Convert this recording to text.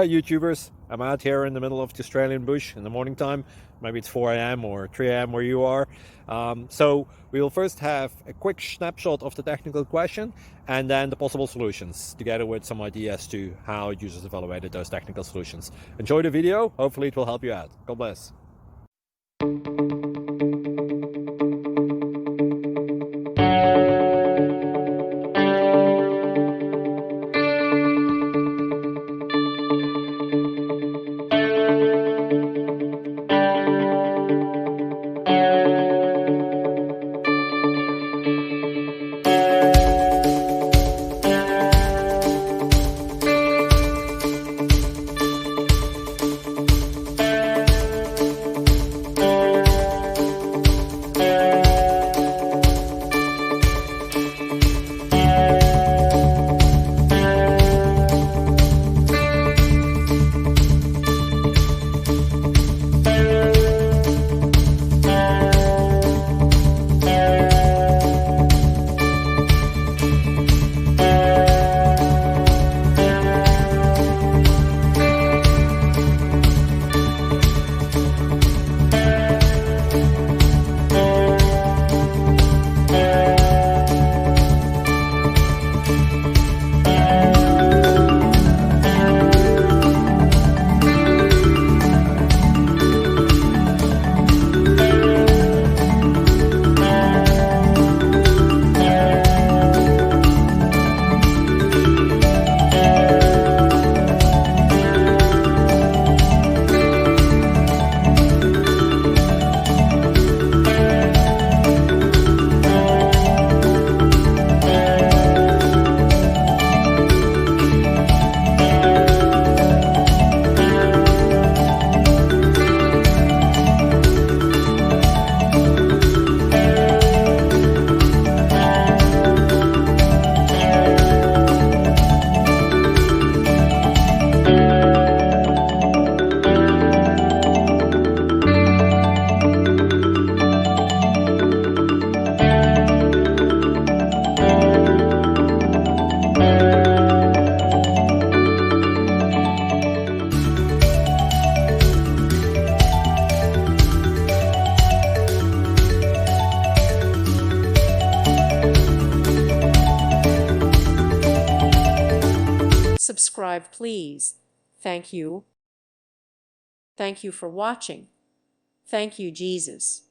Hi YouTubers, I'm out here in the middle of the Australian bush in the morning time. Maybe it's 4 a.m. or 3 a.m. where you are. So we will first have a quick snapshot of the technical question and then the possible solutions, together with some ideas to how users evaluated those technical solutions. Enjoy the video, hopefully it will help you out. God bless. Subscribe, please. Thank you. Thank you for watching. Thank you, Jesus.